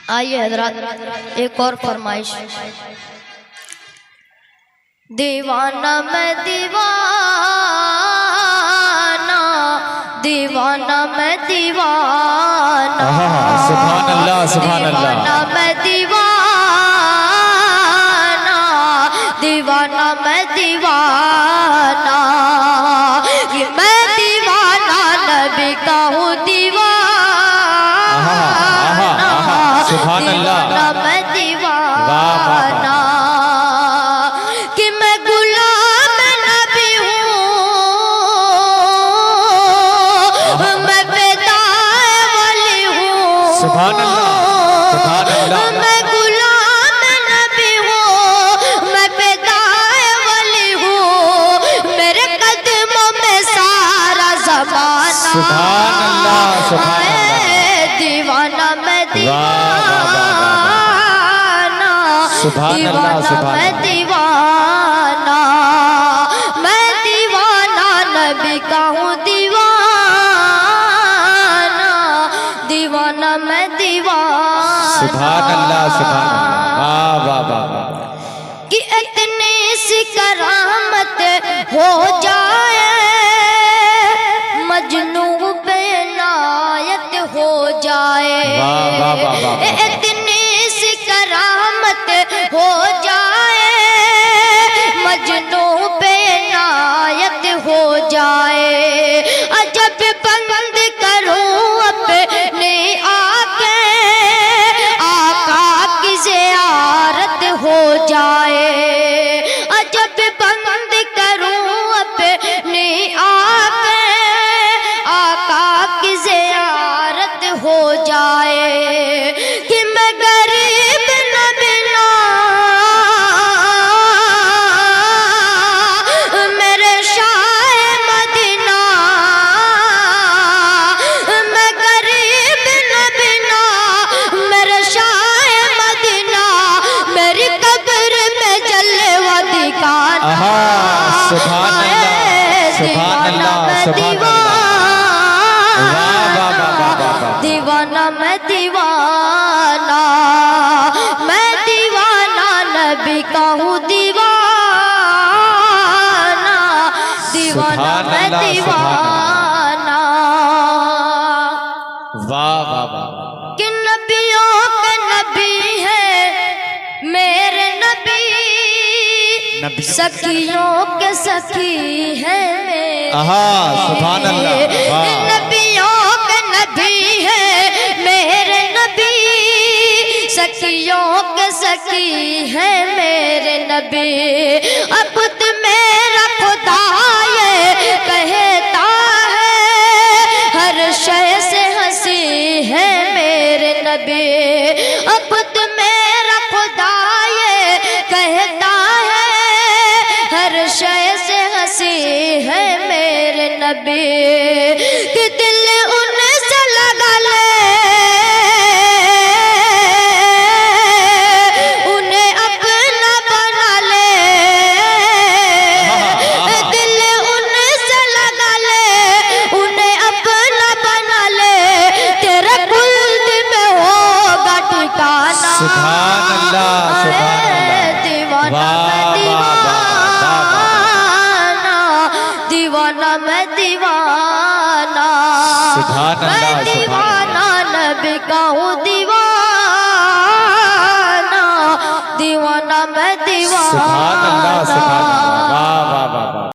آئیے حضرات ایک اور فرمائش. دیوانہ میں دیوانہ، دیوانہ میں دیوانہ، سبحان اللہ سبحان اللہ. دیوانہ میں دیوانہ، دیوانہ میں دیوانہ، یہ میں دیوانہ نبی کا ہوں دیوانہ، سبحان اللہ. دیوانہ میں دیوانہ، کہ میں غلام نبی ہوں، میں فدائے ولی ہوں. سبحان اللہ سبحان اللہ. میں غلام نبی ہوں، میں فدائے ولی ہوں، میرے قدموں میں سارا زمانہ. سبحان اللہ سبحان اللہ. دیوانہ میں دیوانہ، سبحان اللہ دیوانہ سبحان میں اللہ. دیوانہ، میں دیوانہ نبی کا ہوں دیوانہ، دیوانہ میں دیوانہ. سبحان اللہ سبحان اللہ. واہ واہ واہ واہ. کہ اتنی سی کرامت ہو جائے، مجنوں پہ عنایت ہو جائے. واہ واہ واہ واہ. اتنی سی کرامت ہو جائے، مجنوں پہ عنایت ہو جائے. عجب بند کروں اپنے آنکھیں، آقا کی زیارت ہو جائے. عجب بند کروں اپنی آنکھیں، آقا کی زیارت ہو جائے. کہ میں غریب نہ بنا میرے شاہ مدینہ، میں غریب نہ بنا میرے شاہ مدینہ، میری قبر میں جلوہ دکھانا. سبحان اللہ سبحان اللہ سبحان اللہ. واہ واہ واہ واہ واہ. دیوانہ میں دیوانہ، میں دیوانہ نبی کا ہوں دیوانہ، دیوانہ سبحان میں اللہ، دیوانہ. واہ واہ واہ. کہ نبیوں کے نبی ہے میرے نبی، نبی. سخیوں کے سخی ہے میرے. سبحان اللہ. واہ. نبیوں کے نبی ہے میرے نبی، سخیوں کے سخی ہے میرے نبی. عبد میرا خدا یہ کہتا ہے، ہر شے سے ہنسی ہے میرے نبی. عبد میرا خدا یہ کہتا ہے، ہر شے سے ہنسی ہے میرے نبی. کہ دل ان سے لگا لے، انہیں اپنا بنا لے. دل ان سے لگا لے، انہیں اپنا بنا لے، تیرے خلد میں ہوگا ٹھکانہ. سبحان اللہ سبحان اللہ. دیوانہ واہ میں واہ واہ دیوانہ، دیوانہ میں دیوانہ، سبحان اللہ میں سبحان دیوانہ نبی کا ہوں دیوانہ، دیوانہ میں دیوانہ. سبحان